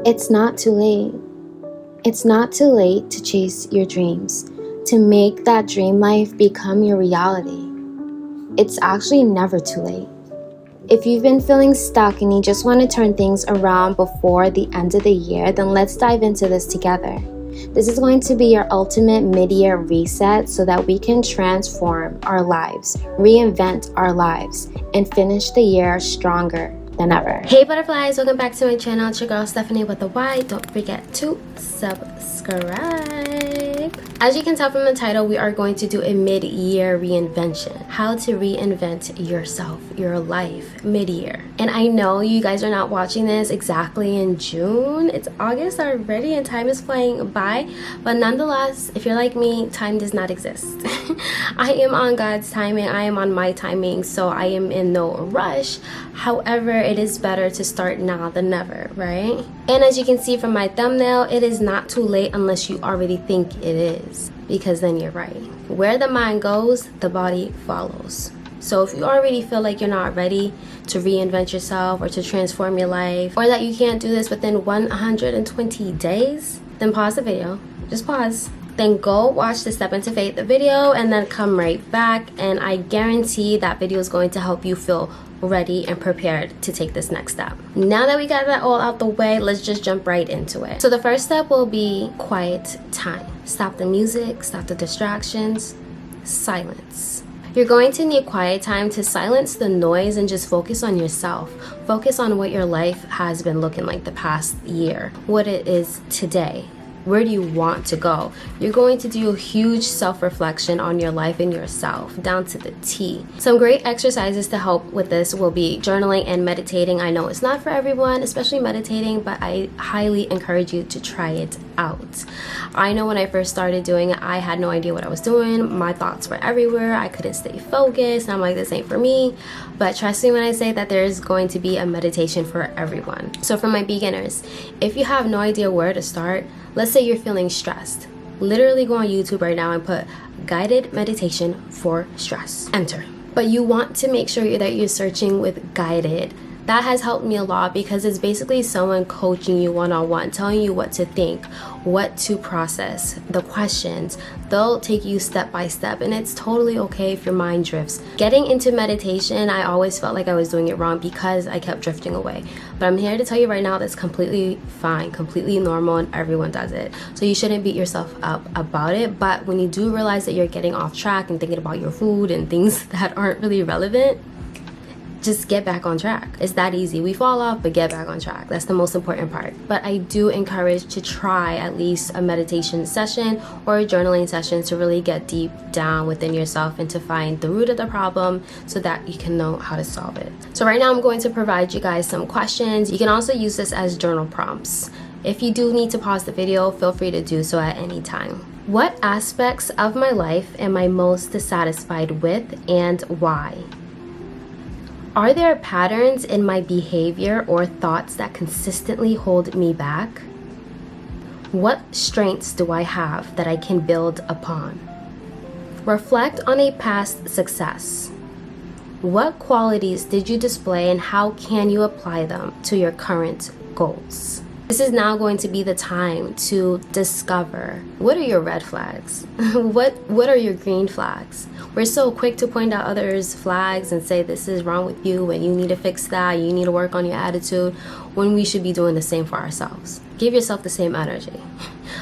It's not too late. It's not too late to chase your dreams, to make that dream life become your reality. It's actually never too late. If you've been feeling stuck and you just want to turn things around before the end of the year, then let's dive into this together. This is going to be your ultimate mid-year reset so that we can transform our lives, reinvent our lives, and finish the year stronger than ever. Hey butterflies, welcome back to my channel. It's your girl Stephanie with a Y. Don't forget to subscribe. As you can tell from the title, we are going to do a mid-year reinvention. How to reinvent yourself, your life, mid-year. And I know you guys are not watching this exactly in June. It's August already and time is flying by. But nonetheless, if you're like me, time does not exist. I am on God's timing. I am on my timing. So I am in no rush. However, it is better to start now than never, right? And as you can see from my thumbnail, it is not too late unless you already think it is, because then you're right. Where the mind goes, the body follows. So if you already feel like you're not ready to reinvent yourself or to transform your life, or that you can't do this within 120 days, then pause the video. Just pause. Then go watch the Step Into Faith video and then come right back, and I guarantee that video is going to help you feel ready and prepared to take this next step. Now that we got that all out the way, let's just jump right into it. So the first step will be quiet time. Stop the music, stop the distractions, silence. You're going to need quiet time to silence the noise and just focus on yourself. Focus on what your life has been looking like the past year, what it is today. Where do you want to go? You're going to do a huge self-reflection on your life and yourself, down to the T. Some great exercises to help with this will be journaling and meditating. I know it's not for everyone, especially meditating, but I highly encourage you to try it out. I know when I first started doing it, I had no idea what I was doing. My thoughts were everywhere. I couldn't stay focused. I'm like, this ain't for me. But trust me when I say that there's going to be a meditation for everyone. So for my beginners, if you have no idea where to start, let's say you're feeling stressed. Literally go on YouTube right now and put guided meditation for stress. Enter. But you want to make sure that you're searching with guided. That has helped me a lot because it's basically someone coaching you one-on-one, telling you what to think, what to process, the questions. They'll take you step by step, and it's totally okay if your mind drifts. Getting into meditation, I always felt like I was doing it wrong because I kept drifting away. But I'm here to tell you right now that's completely fine, completely normal, and everyone does it. So you shouldn't beat yourself up about it. But when you do realize that you're getting off track and thinking about your food and things that aren't really relevant, just get back on track. It's that easy. We fall off, but get back on track. That's the most important part. But I do encourage to try at least a meditation session or a journaling session to really get deep down within yourself and to find the root of the problem so that you can know how to solve it. So right now I'm going to provide you guys some questions. You can also use this as journal prompts. If you do need to pause the video, feel free to do so at any time. What aspects of my life am I most dissatisfied with and why? Are there patterns in my behavior or thoughts that consistently hold me back? What strengths do I have that I can build upon? Reflect on a past success. What qualities did you display and how can you apply them to your current goals? This is now going to be the time to discover what are your red flags? What are your green flags? We're so quick to point out others' flags and say this is wrong with you and you need to fix that, you need to work on your attitude, when we should be doing the same for ourselves. Give yourself the same energy.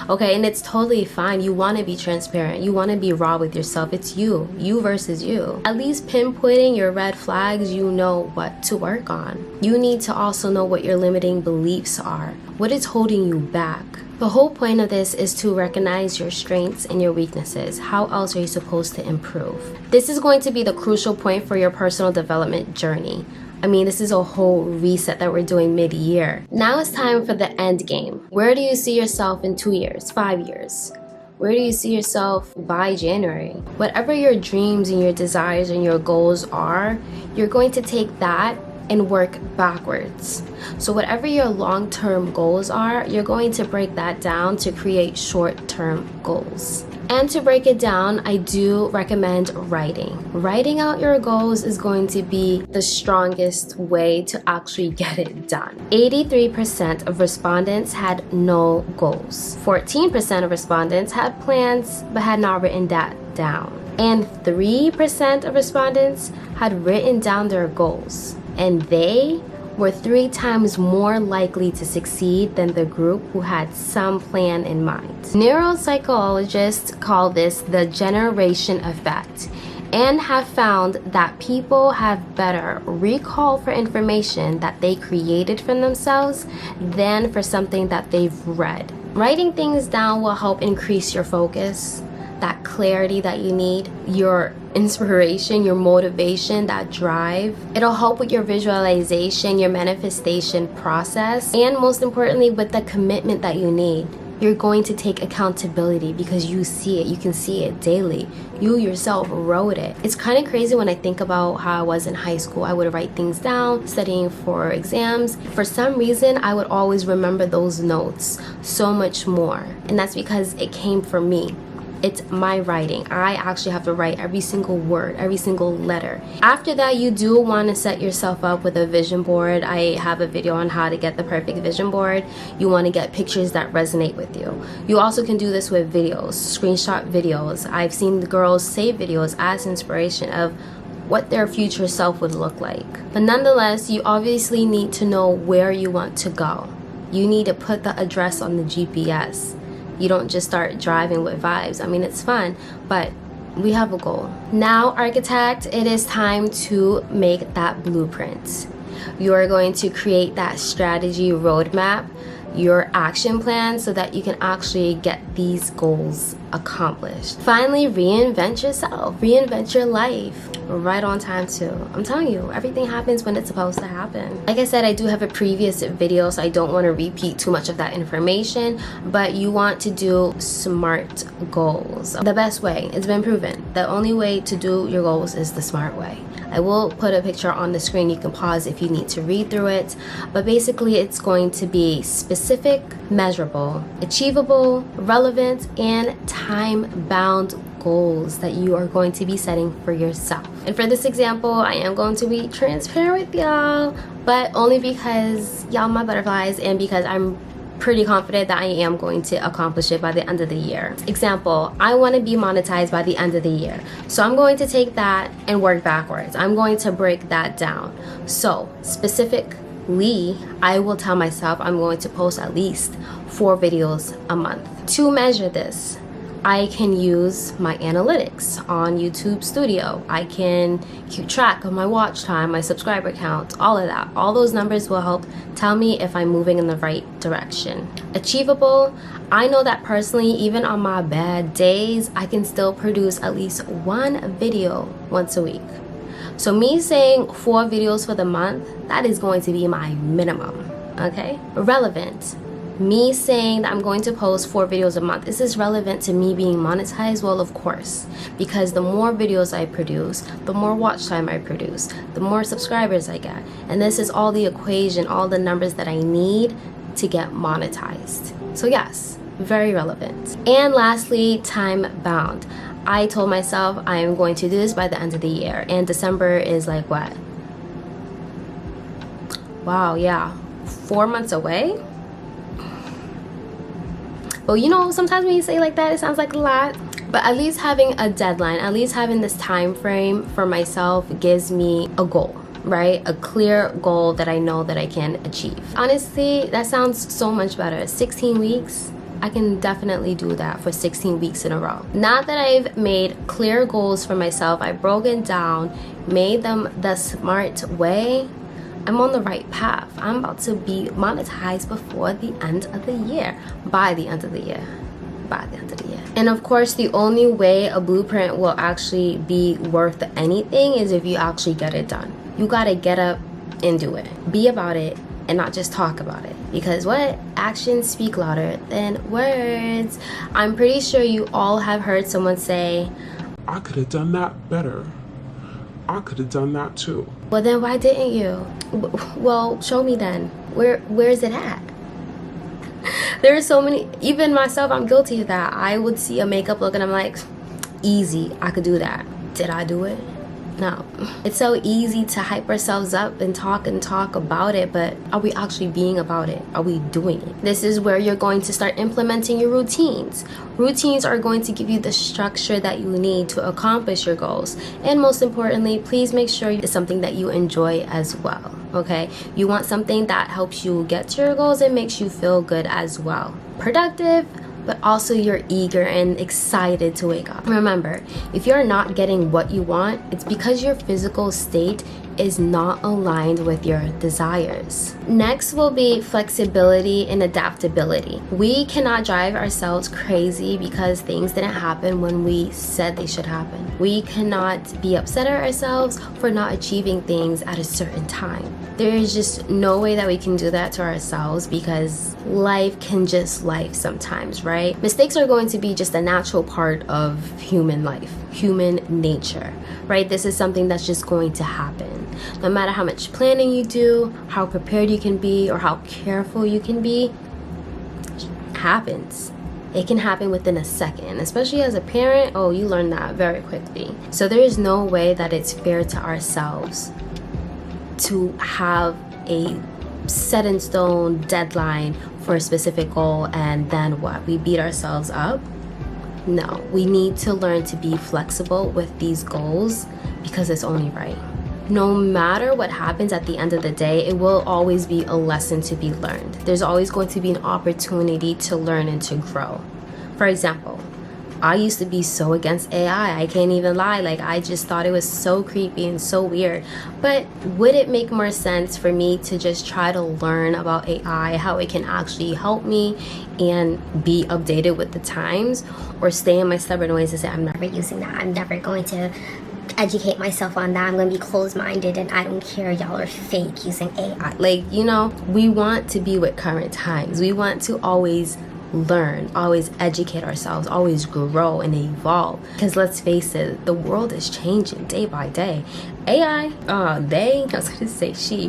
Okay, and it's totally fine. You want to be transparent. You want to be raw with yourself. It's you versus you. At least pinpointing your red flags, you know what to work on. You need to also know what your limiting beliefs are. What is holding you back? The whole point of this is to recognize your strengths and your weaknesses. How else are you supposed to improve? This is going to be the crucial point for your personal development journey. I mean, this is a whole reset that we're doing mid-year. Now it's time for the end game. Where do you see yourself in 2 years, 5 years? Where do you see yourself by January? Whatever your dreams and your desires and your goals are, you're going to take that and work backwards. So whatever your long-term goals are, you're going to break that down to create short-term goals. And to break it down, I do recommend writing. Writing out your goals is going to be the strongest way to actually get it done. 83% of respondents had no goals. 14% of respondents had plans but had not written that down. And 3% of respondents had written down their goals. And they were 3 times more likely to succeed than the group who had some plan in mind. Neuropsychologists call this the generation effect and have found that people have better recall for information that they created for themselves than for something that they've read. Writing things down will help increase your focus, that clarity that you need, your inspiration, your motivation, that drive. It'll help with your visualization, your manifestation process, and most importantly, with the commitment that you need. You're going to take accountability because you see it, you can see it daily. You yourself wrote it. It's kind of crazy when I think about how I was in high school. I would write things down, studying for exams. For some reason, I would always remember those notes so much more. And that's because it came from me. It's my writing. I actually have to write every single word, every single letter. After that, you do want to set yourself up with a vision board. I have a video on how to get the perfect vision board. You want to get pictures that resonate with you. You also can do this with videos, screenshot videos. I've seen the girls save videos as inspiration of what their future self would look like. But nonetheless, you obviously need to know where you want to go. You need to put the address on the GPS. You don't just start driving with vibes. I mean, it's fun, but we have a goal. Now, architect, it is time to make that blueprint. You are going to create that strategy roadmap, your action plan, so that you can actually get these goals accomplished. Finally, reinvent yourself, reinvent your life. Right on time too. I'm telling you, everything happens when it's supposed to happen. Like I said, I do have a previous video, so I don't want to repeat too much of that information, but you want to do SMART goals. The best way, it's been proven, the only way to do your goals is the SMART way. I will put a picture on the screen. You can pause if you need to read through it, but basically it's going to be specific, measurable, achievable, relevant, and time-bound goals that you are going to be setting for yourself. And for this example, I am going to be transparent with y'all, but only because y'all my butterflies and because I'm pretty confident that I am going to accomplish it by the end of the year. Example, I want to be monetized by the end of the year. So I'm going to take that and work backwards. I'm going to break that down. So specifically, I will tell myself I'm going to post at least 4 videos a month. To measure this, I can use my analytics on YouTube Studio. I can keep track of my watch time, my subscriber count, all of that. All those numbers will help tell me if I'm moving in the right direction. Achievable, I know that personally, even on my bad days, I can still produce at least 1 video once a week. So me saying 4 videos for the month, that is going to be my minimum, okay? Relevant. Me saying that I'm going to post 4 videos a month, is this relevant to me being monetized? Well, of course, because the more videos I produce, the more watch time I produce, the more subscribers I get. And this is all the equation, all the numbers that I need to get monetized. So yes, very relevant. And lastly, time bound. I told myself I am going to do this by the end of the year, and December is like what? Wow, yeah, 4 months away? Well, you know, sometimes when you say like that, it sounds like a lot. But at least having a deadline, at least having this time frame for myself gives me a goal, right? A clear goal that I know that I can achieve. Honestly, that sounds so much better. 16 weeks, I can definitely do that for 16 weeks in a row. Now that I've made clear goals for myself, I've broken down, made them the SMART way, I'm on the right path. I'm about to be monetized before the end of the year. By the end of the year. By the end of the year. And of course, the only way a blueprint will actually be worth anything is if you actually get it done. You gotta get up and do it. Be about it and not just talk about it. Because what? Actions speak louder than words. I'm pretty sure you all have heard someone say, I could have done that better. I could have done that too. Well, then why didn't you? Well, show me then. Where is it at? There are so many, even myself, I'm guilty of that. I would see a makeup look and I'm like, easy, I could do that. Did I do it? No. It's so easy to hype ourselves up and talk about it, but are we actually being about it? Are we doing it? This is where you're going to start implementing your routines. Routines are going to give you the structure that you need to accomplish your goals. And most importantly, please make sure it's something that you enjoy as well, okay? You want something that helps you get to your goals and makes you feel good as well. Productive, but also you're eager and excited to wake up. Remember, if you're not getting what you want, it's because your physical state is not aligned with your desires. Next will be flexibility and adaptability. We cannot drive ourselves crazy because things didn't happen when we said they should happen. We cannot be upset at ourselves for not achieving things at a certain time. There is just no way that we can do that to ourselves because life can just life sometimes, right? Mistakes are going to be just a natural part of human life, human nature, right? This is something that's just going to happen. No matter how much planning you do, how prepared you can be, or how careful you can be, it happens. It can happen within a second, especially as a parent. Oh, you learn that very quickly. So there is no way that it's fair to ourselves to have a set in stone deadline for a specific goal and then what? We beat ourselves up? No, we need to learn to be flexible with these goals because it's only right. No matter what happens at the end of the day, it will always be a lesson to be learned. There's always going to be an opportunity to learn and to grow. For example, I used to be so against AI. I can't even lie. Like, I just thought it was so creepy and so weird. But would it make more sense for me to just try to learn about AI, how it can actually help me and be updated with the times, or stay in my stubborn ways and say, I'm never using that. I'm never going to educate myself on that. I'm going to be closed-minded and I don't care. Y'all are fake using AI. Like, you know, we want to be with current times. We want to always learn, always educate ourselves, always grow and evolve. Because let's face it, the world is changing day by day. AI, they, I was going to say she,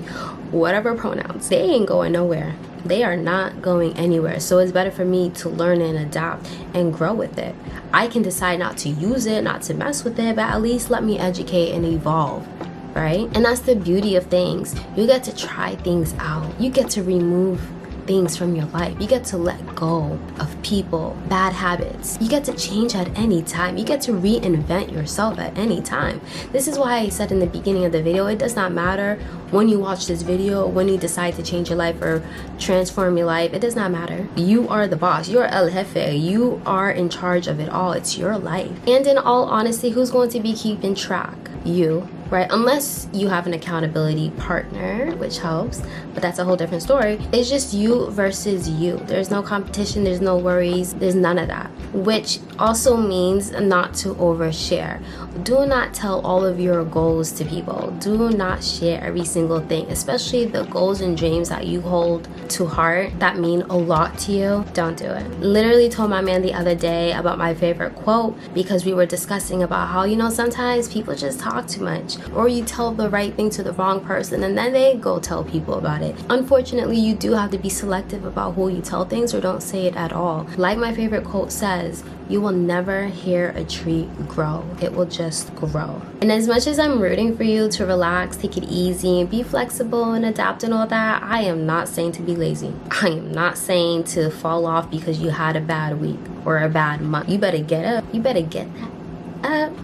whatever pronouns, they ain't going nowhere. They are not going anywhere. So it's better for me to learn and adapt and grow with it. I can decide not to use it, not to mess with it, but at least let me educate and evolve, right? And that's the beauty of things. You get to try things out. You get to remove things from your life. You get to let go of people, bad habits. You get to change at any time. You get to reinvent yourself at any time. This is why I said in the beginning of the video, it does not matter when you watch this video, when you decide to change your life or transform your life. It does not matter. You are the boss. You're El Jefe. You are in charge of it all. It's your life. And in all honesty, who's going to be keeping track? You, right? Unless you have an accountability partner, which helps, but that's a whole different story. It's just you versus you. There's no competition, there's no worries, there's none of that, which also means not to overshare. Do not tell all of your goals to people. Do not share every single thing, especially the goals and dreams that you hold to heart that mean a lot to you. Don't do it. Literally told my man the other day about my favorite quote because we were discussing about how, you know, sometimes people just talk too much, or you tell the right thing to the wrong person and then they go tell people about it. Unfortunately, you do have to be selective about who you tell things, or don't say it at all. Like my favorite quote says, you will never hear a tree grow. It will just grow. And as much as I'm rooting for you to relax, take it easy, and be flexible and adapt and all that, I am not saying to be lazy. I am not saying to fall off because you had a bad week or a bad month. You better get up. You better get that.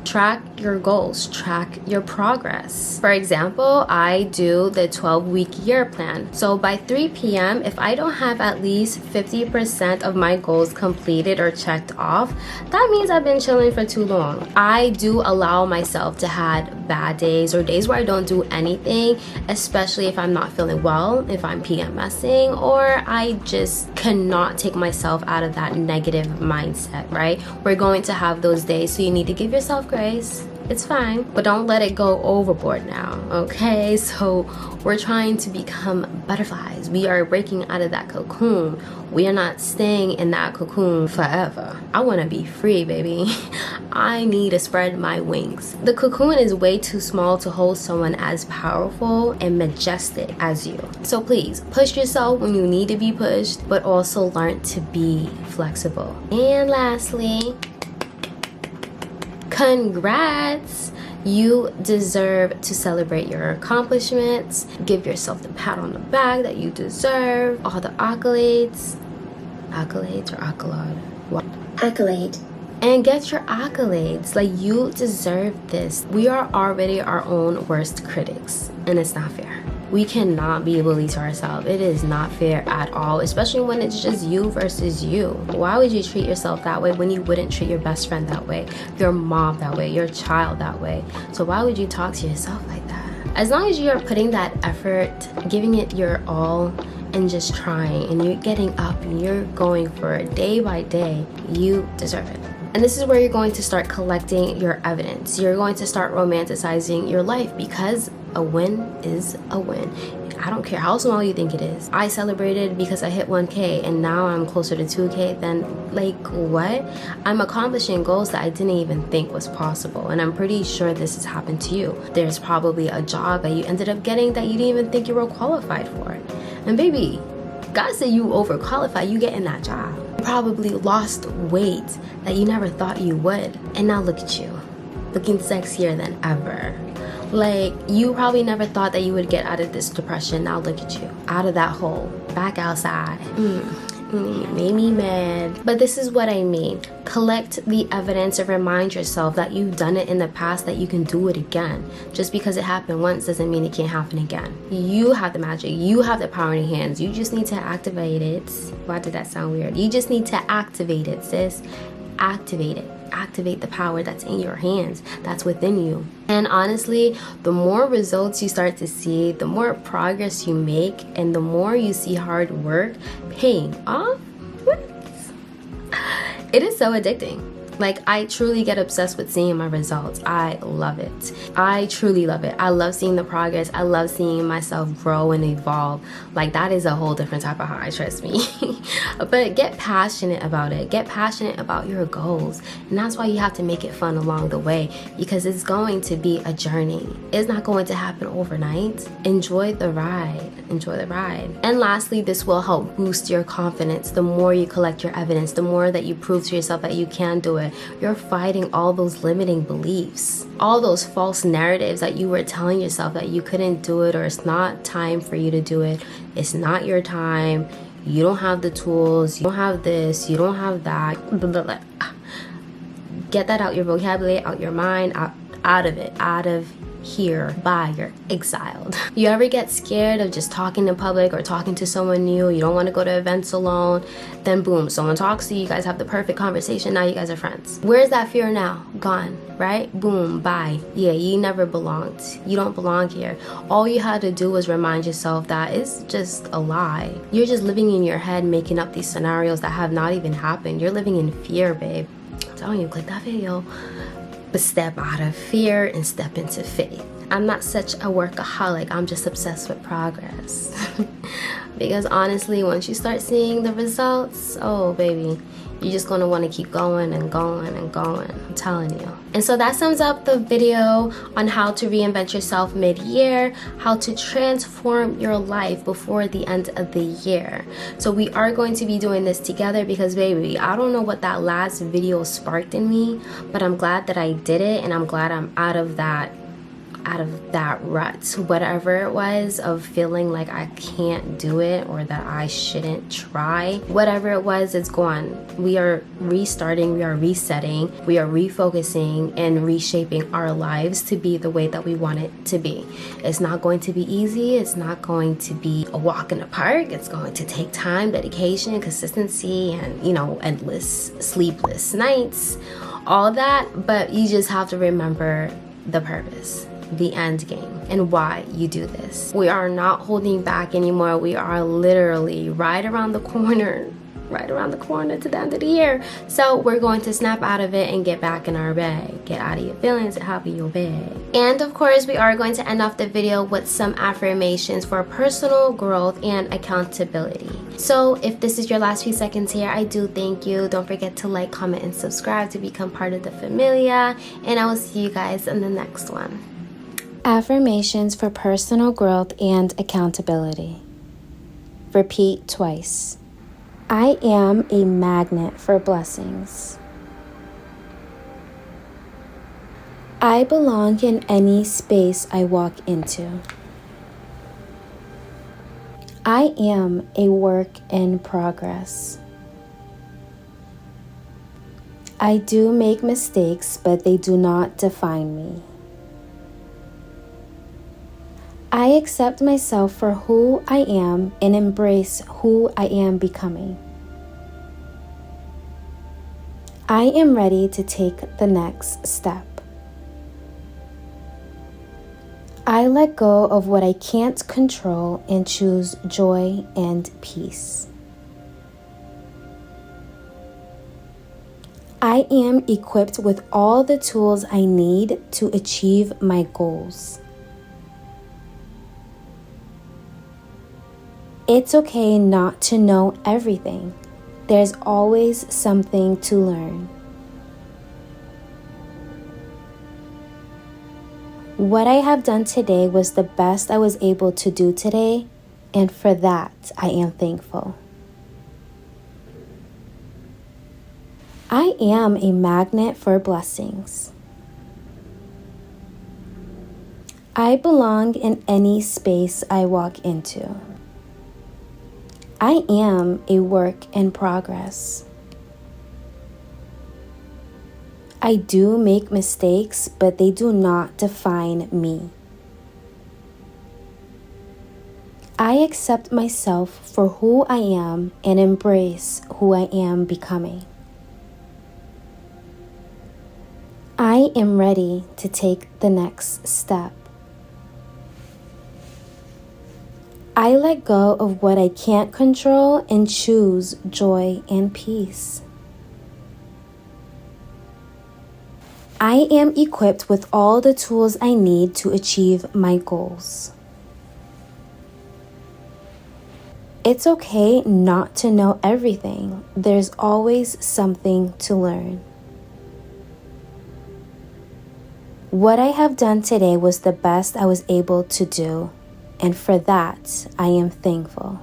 Track your goals, track your progress. For example, I do the 12-week year plan. So by 3 p.m., if I don't have at least 50% of my goals completed or checked off, that means I've been chilling for too long. I do allow myself to have bad days or days where I don't do anything, especially if I'm not feeling well, if I'm PMSing, or I just cannot take myself out of that negative mindset, right? We're going to have those days, so you need to give yourself grace. It's fine, but don't let it go overboard now, okay? So we're trying to become butterflies. We are breaking out of that cocoon. We are not staying in that cocoon forever. I want to be free, baby. I need to spread my wings. The cocoon is way too small to hold someone as powerful and majestic as you. So please push yourself when you need to be pushed, but also learn to be flexible. And lastly, congrats! You deserve to celebrate your accomplishments. Give yourself the pat on the back that you deserve. All the accolades. Accolades or accolade? What? Accolade. And get your accolades. Like, you deserve this. We are already our own worst critics, and it's not fair. We cannot be bullies to ourselves. It is not fair at all, especially when it's just you versus you. Why would you treat yourself that way when you wouldn't treat your best friend that way, your mom that way, your child that way? So why would you talk to yourself like that? As long as you're putting that effort, giving it your all, and just trying, and you're getting up and you're going for it day by day, you deserve it. And this is where you're going to start collecting your evidence. You're going to start romanticizing your life, because a win is a win. I don't care how small you think it is. I celebrated because I hit 1K and now I'm closer to 2K. Then, like, what? I'm accomplishing goals that I didn't even think was possible. And I'm pretty sure this has happened to you. There's probably a job that you ended up getting that you didn't even think you were qualified for. And baby, God said you overqualified, you get in that job. You probably lost weight that you never thought you would. And now look at you, looking sexier than ever. Like, you probably never thought that you would get out of this depression. Now look at you, out of that hole, back outside. Made me mad. But this is what I mean. Collect the evidence and remind yourself that you've done it in the past, that you can do it again. Just because it happened once doesn't mean it can't happen again. You have the magic. You have the power in your hands. You just need to activate it. Why did that sound weird? You just need to activate it, sis. Activate it. Activate the power that's in your hands, that's within you. And honestly, the more results you start to see, the more progress you make, and the more you see hard work paying off, it is so addicting. Like, I truly get obsessed with seeing my results. I love it. I truly love it. I love seeing the progress. I love seeing myself grow and evolve. Like, that is a whole different type of high, trust me. But get passionate about it. Get passionate about your goals. And that's why you have to make it fun along the way, because it's going to be a journey. It's not going to happen overnight. Enjoy the ride. Enjoy the ride. And lastly, this will help boost your confidence. The more you collect your evidence, the more that you prove to yourself that you can do it. You're fighting all those limiting beliefs, all those false narratives that you were telling yourself that you couldn't do it, or it's not time for you to do it. It's not your time. You don't have the tools. You don't have this. You don't have that. Get that out your vocabulary, out your mind, out of it, out of here. Bye, you're exiled. You ever get scared of just talking in public or talking to someone new? You don't want to go to events alone. Then boom, someone talks to you. You guys have the perfect conversation. Now you guys are friends. Where's that fear now? Gone, right? Boom, bye. Yeah, you never belonged. You don't belong here. All you had to do was remind yourself that it's just a lie. You're just living in your head, making up these scenarios that have not even happened. You're living in fear, babe. I'm telling you, click that video. But step out of fear and step into faith. I'm not such a workaholic. I'm just obsessed with progress. Because honestly, once you start seeing the results, oh baby, you're just going to want to keep going and going and going. I'm telling you. And so that sums up the video on how to reinvent yourself mid-year, how to transform your life before the end of the year. So we are going to be doing this together because, baby, I don't know what that last video sparked in me, but I'm glad that I did it, and I'm glad I'm out of that rut, whatever it was, of feeling like I can't do it or that I shouldn't try. Whatever it was, it's gone. We are restarting, we are resetting, we are refocusing and reshaping our lives to be the way that we want it to be. It's not going to be easy. It's not going to be a walk in the park. It's going to take time, dedication, consistency, and, you know, endless sleepless nights, all that. But you just have to remember the purpose, the end game, and why you do this. We are not holding back anymore. We are literally right around the corner. right around the corner to the end of the year. So we're going to snap out of it and get back in our bag. Get out of your feelings and hop in your bag. And of course, we are going to end off the video with some affirmations for personal growth and accountability. So if this is your last few seconds here, I do thank you. Don't forget to like, comment, and subscribe to become part of the familia. And I will see you guys in the next one. Affirmations for personal growth and accountability. Repeat twice. I am a magnet for blessings. I belong in any space I walk into. I am a work in progress. I do make mistakes, but they do not define me. I accept myself for who I am and embrace who I am becoming. I am ready to take the next step. I let go of what I can't control and choose joy and peace. I am equipped with all the tools I need to achieve my goals. It's okay not to know everything. There's always something to learn. What I have done today was the best I was able to do today, and for that I am thankful. I am a magnet for blessings. I belong in any space I walk into. I am a work in progress. I do make mistakes, but they do not define me. I accept myself for who I am and embrace who I am becoming. I am ready to take the next step. I let go of what I can't control and choose joy and peace. I am equipped with all the tools I need to achieve my goals. It's okay not to know everything. There's always something to learn. What I have done today was the best I was able to do. And for that, I am thankful.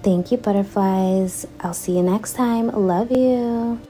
Thank you, butterflies. I'll see you next time. Love you.